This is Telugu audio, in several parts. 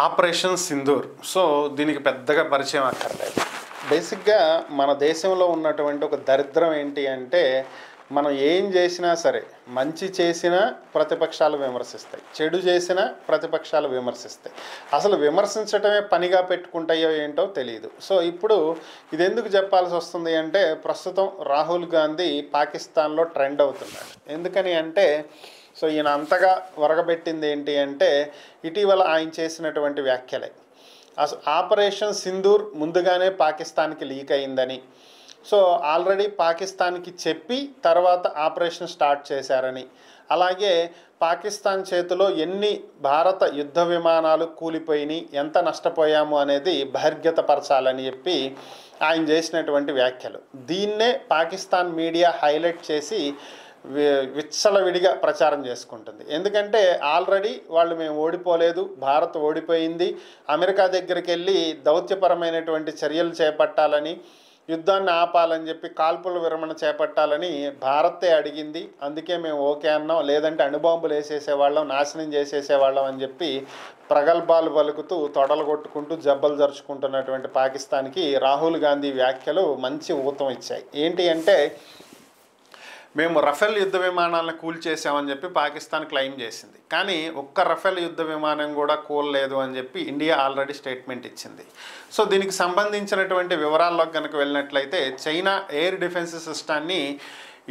ఆపరేషన్ సింధూర్. సో దీనికి పెద్దగా పరిచయం అక్కర్లేదు. బేసిక్గా మన దేశంలో ఉన్నటువంటి ఒక దరిద్రం ఏంటి అంటే, మనం ఏం చేసినా సరే, మంచి చేసినా ప్రతిపక్షాలు విమర్శిస్తాయి, చెడు చేసినా ప్రతిపక్షాలు విమర్శిస్తాయి. అసలు విమర్శించడమే పనిగా పెట్టుకుంటాయో ఏంటో తెలియదు. సో ఇప్పుడు ఇది ఎందుకు చెప్పాల్సి వస్తుంది అంటే, ప్రస్తుతం రాహుల్ గాంధీ పాకిస్తాన్లో ట్రెండ్ అవుతున్నాడు. ఎందుకని అంటే, సో ఈయన అంతగా వరగబెట్టింది ఏంటి అంటే, ఇటీవల ఆయన చేసినటువంటి వ్యాఖ్యలే. ఆపరేషన్ సింధూర్ ముందుగానే పాకిస్తాన్కి లీక్ అయిందని, సో ఆల్రెడీ పాకిస్తాన్కి చెప్పి తర్వాత ఆపరేషన్ స్టార్ట్ చేశారని, అలాగే పాకిస్తాన్ చేతిలో ఎన్ని భారత యుద్ధ విమానాలు కూలిపోయినాయి, ఎంత నష్టపోయాము అనేది బహిర్గతపరచాలని చెప్పి ఆయన చేసినటువంటి వ్యాఖ్యలు. దీన్నే పాకిస్తాన్ మీడియా హైలైట్ చేసి విచ్చలవిడిగా ప్రచారం చేసుకుంటుంది. ఎందుకంటే ఆల్రెడీ వాళ్ళు మేము ఓడిపోలేదు, భారత్ ఓడిపోయింది, అమెరికా దగ్గరికి వెళ్ళి దౌత్యపరమైనటువంటి చర్యలు చేపట్టాలని, యుద్ధాన్ని ఆపాలని చెప్పి కాల్పుల విరమణ చేపట్టాలని భారతే అడిగింది, అందుకే మేము ఓకే అన్నాం, లేదంటే అణుబాంబులు వేసేసేవాళ్ళం, నాశనం చేసేసేవాళ్ళం అని చెప్పి ప్రగల్భాలు పలుకుతూ తొడలు కొట్టుకుంటూ జబ్బలు జరుచుకుంటున్నటువంటి పాకిస్తాన్కి రాహుల్ గాంధీ వ్యాఖ్యలు మంచి ఊతం ఇచ్చాయి. ఏంటి అంటే, మేము రఫేల్ యుద్ధ విమానాలను కూల్చేసామని చెప్పి పాకిస్తాన్ క్లెయిమ్ చేసింది, కానీ ఒక్క రఫేల్ యుద్ధ విమానం కూడా కూలలేదు అని చెప్పి ఇండియా ఆల్రెడీ స్టేట్మెంట్ ఇచ్చింది. సో దీనికి సంబంధించినటువంటి వివరాల్లోకి కనుక వెళ్ళినట్లయితే, చైనా ఎయిర్ డిఫెన్స్ సిస్టాన్ని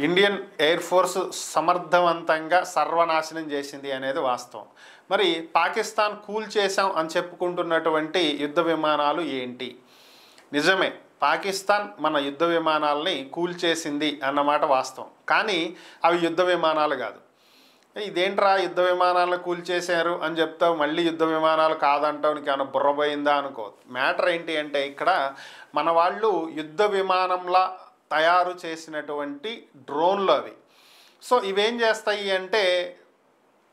ఇండియన్ ఎయిర్ ఫోర్స్ సమర్థవంతంగా సర్వనాశనం చేసింది అనేది వాస్తవం. మరి పాకిస్తాన్ కూల్చేసాం అని చెప్పుకుంటున్నటువంటి యుద్ధ విమానాలు ఏంటి? నిజమే, పాకిస్తాన్ మన యుద్ధ విమానాలని కూల్చేసింది అన్నమాట వాస్తవం, కానీ అవి యుద్ధ విమానాలు కాదు. ఇదేంట్రా యుద్ధ విమానాలను కూల్చేశారు అని చెప్తావు, మళ్ళీ యుద్ధ విమానాలు కాదంటావు, నీకు ఏమైనా బుర్రపోయిందా అనుకో. మ్యాటర్ ఏంటి అంటే, ఇక్కడ మన వాళ్ళు యుద్ధ విమానంలా తయారు చేసినటువంటి డ్రోన్లు అవి. సో ఇవేం చేస్తాయి అంటే,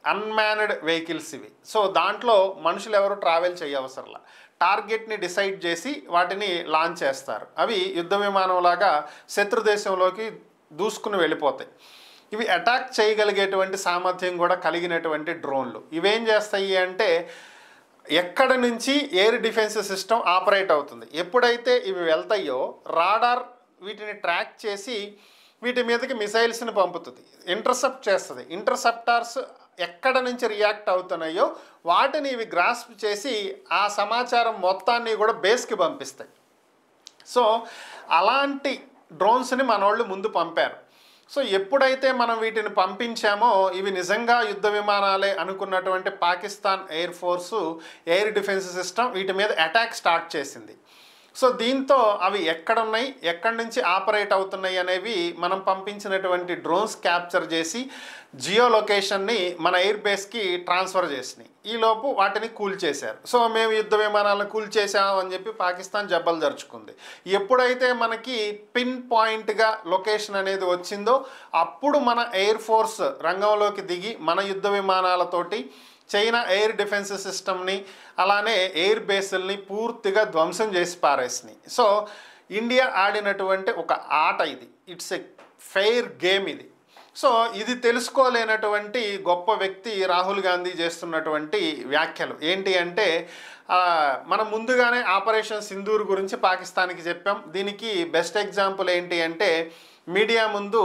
అన్మ్యాన్డ్ వెహికల్స్ ఇవి. సో దాంట్లో మనుషులు ఎవరు ట్రావెల్ చేయవసరంలా, టార్గెట్ని డిసైడ్ చేసి వాటిని లాంచ్ చేస్తారు. అవి యుద్ధ విమానంలాగా శత్రు దేశంలోకి దూసుకుని వెళ్ళిపోతాయి. ఇవి అటాక్ చేయగలిగేటువంటి సామర్థ్యం కూడా కలిగినటువంటి డ్రోన్లు. ఇవేం చేస్తాయి అంటే, ఎక్కడ నుంచి ఎయిర్ డిఫెన్స్ సిస్టమ్ ఆపరేట్ అవుతుంది, ఎప్పుడైతే ఇవి వెళ్తాయో రాడార్ వీటిని ట్రాక్ చేసి వీటి మీదకి మిసైల్స్ని పంపుతుంది, ఇంటర్సెప్ట్ చేస్తుంది. ఇంటర్సెప్టార్స్ ఎక్కడ నుంచి రియాక్ట్ అవుతున్నాయో వాటిని ఇవి గ్రాస్ప్ చేసి ఆ సమాచారం మొత్తాన్ని కూడా బేస్కి పంపిస్తాయి. సో అలాంటి డ్రోన్స్ని మన వాళ్ళు ముందు పంపారు. సో ఎప్పుడైతే మనం వీటిని పంపించామో, ఇవి నిజంగా యుద్ధ విమానాలే అనుకున్నటువంటి Pakistan air force air defence system వీటి మీద అటాక్ స్టార్ట్ చేసింది. సో దీంతో అవి ఎక్కడున్నాయి, ఎక్కడి నుంచి ఆపరేట్ అవుతున్నాయి అనేవి మనం పంపించినటువంటి డ్రోన్స్ క్యాప్చర్ చేసి జియో లొకేషన్ని మన ఎయిర్ బేస్కి ట్రాన్స్ఫర్ చేసినాయి. ఈలోపు వాటిని కూల్చేశారు. సో మేము యుద్ధ విమానాలను కూల్చేసాము అని చెప్పి పాకిస్తాన్ జబ్బలు జరుచుకుంది. ఎప్పుడైతే మనకి పిన్ పాయింట్గా లొకేషన్ అనేది వచ్చిందో, అప్పుడు మన ఎయిర్ ఫోర్స్ రంగంలోకి దిగి మన యుద్ధ విమానాలతోటి చైనా ఎయిర్ డిఫెన్స్ సిస్టమ్ని అలానే ఎయిర్ బేసుల్ని పూర్తిగా ధ్వంసం చేసి పారేసినాయి. సో ఇండియా ఆడినటువంటి ఒక ఆట ఇది, ఇట్స్ ఎ ఫెయిర్ గేమ్ ఇది. సో ఇది తెలుసుకోలేనటువంటి గొప్ప వ్యక్తి రాహుల్ గాంధీ చేస్తున్నటువంటి వ్యాఖ్యలు ఏంటి అంటే, మనం ముందుగానే ఆపరేషన్ సింధూర్ గురించి పాకిస్తాన్కి చెప్పాం. దీనికి బెస్ట్ ఎగ్జాంపుల్ ఏంటి అంటే, మీడియా ముందు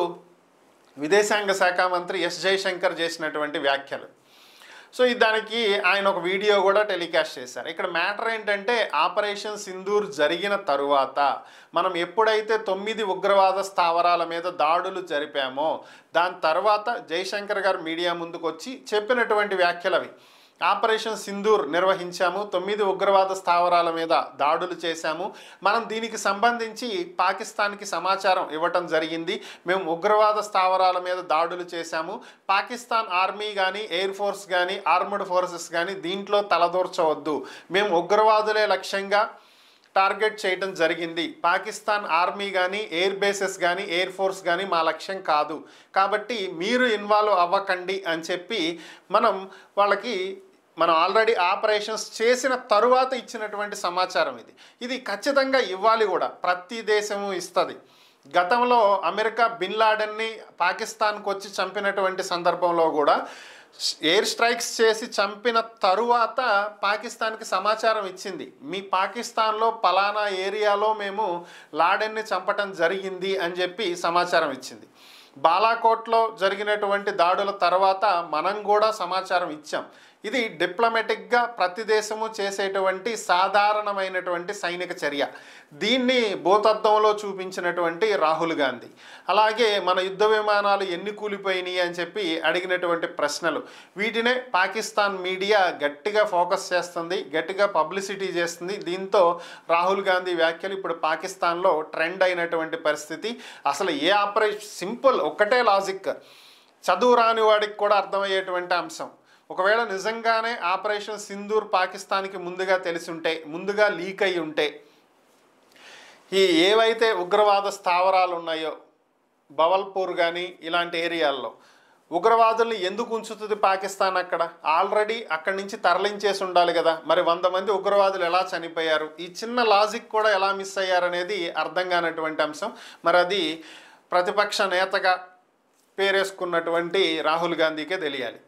విదేశాంగ శాఖ మంత్రి ఎస్ జయశంకర్ చేసినటువంటి వ్యాఖ్యలు. సో దానికి ఆయన ఒక వీడియో కూడా టెలికాస్ట్ చేశారు. ఇక్కడ మ్యాటర్ ఏంటంటే, ఆపరేషన్ సింధూర్ జరిగిన తరువాత మనం ఎప్పుడైతే 9 ఉగ్రవాద స్థావరాల మీద దాడులు జరిపామో, దాని తర్వాత జయశంకర్ గారు మీడియా ముందుకు వచ్చి చెప్పినటువంటి వ్యాఖ్యలు అవి. ఆపరేషన్ సింధూర్ నిర్వహించాము, 9 ఉగ్రవాద స్థావరాల మీద దాడులు చేశాము, మనం దీనికి సంబంధించి పాకిస్తాన్కి సమాచారం ఇవ్వటం జరిగింది, మేము ఉగ్రవాద స్థావరాల మీద దాడులు చేశాము, పాకిస్తాన్ ఆర్మీ కానీ ఎయిర్ ఫోర్స్ కానీ ఆర్మడ్ ఫోర్సెస్ కానీ దీంట్లో తలదూర్చవద్దు, మేము ఉగ్రవాదులే లక్ష్యంగా టార్గెట్ చేయడం జరిగింది, పాకిస్తాన్ ఆర్మీ కానీ ఎయిర్ బేసెస్ కానీ ఎయిర్ ఫోర్స్ కానీ మా లక్ష్యం కాదు, కాబట్టి మీరు ఇన్వాల్వ్ అవ్వకండి అని చెప్పి మనం ఆల్రెడీ ఆపరేషన్స్ చేసిన తరువాత ఇచ్చినటువంటి సమాచారం ఇది. ఇది ఖచ్చితంగా ఇవ్వాలి కూడా, ప్రతి దేశము ఇస్తుంది. గతంలో అమెరికా బిన్ లాడెన్ని పాకిస్తాన్కి వచ్చి చంపినటువంటి సందర్భంలో కూడా ఎయిర్ స్ట్రైక్స్ చేసి చంపిన తరువాత పాకిస్తాన్కి సమాచారం ఇచ్చింది, మీ పాకిస్తాన్లో పలానా ఏరియాలో మేము లాడెన్ని చంపటం జరిగింది అని చెప్పి సమాచారం ఇచ్చింది. బాలాకోట్లో జరిగినటువంటి దాడుల తర్వాత మనం కూడా సమాచారం ఇచ్చాం. ఇది డిప్లొమాటిక్గా ప్రతి దేశము చేసేటువంటి సాధారణమైనటువంటి సైనిక చర్య. దీన్ని భూతద్దంలో చూపించినటువంటి రాహుల్ గాంధీ. అలాగే మన యుద్ధ విమానాలు ఎన్ని కూలిపోయినాయి అని చెప్పి అడిగినటువంటి ప్రశ్నలు, వీటినే పాకిస్తాన్ మీడియా గట్టిగా ఫోకస్ చేస్తుంది, గట్టిగా పబ్లిసిటీ చేస్తుంది. దీంతో రాహుల్ గాంధీ వ్యాఖ్యలు ఇప్పుడు పాకిస్తాన్లో ట్రెండ్ అయినటువంటి పరిస్థితి. అసలు ఏ ఆపరేషన్, సింపుల్ ఒక్కటే లాజిక్, చదువు రాని వాడికి కూడా అర్థమయ్యేటువంటి అంశం. ఒకవేళ నిజంగానే ఆపరేషన్ సింధూర్ పాకిస్తాన్కి ముందుగా తెలిసి ఉంటే, ముందుగా లీక్ అయి ఉంటే, ఈ ఏవైతే ఉగ్రవాద స్థావరాలు ఉన్నాయో బవల్పూర్ కానీ ఇలాంటి ఏరియాల్లో ఉగ్రవాదుల్ని ఎందుకు ఉంచుతుంది పాకిస్తాన్? అక్కడ ఆల్రెడీ అక్కడి నుంచి తరలించేసి ఉండాలి కదా. మరి 100 మంది ఉగ్రవాదులు ఎలా చనిపోయారు? ఈ చిన్న లాజిక్ కూడా ఎలా మిస్ అయ్యారనేది అర్థం కానటువంటి అంశం. మరి అది ప్రతిపక్ష నేతగా పేరేసుకున్నటువంటి రాహుల్ గాంధీకే తెలియాలి.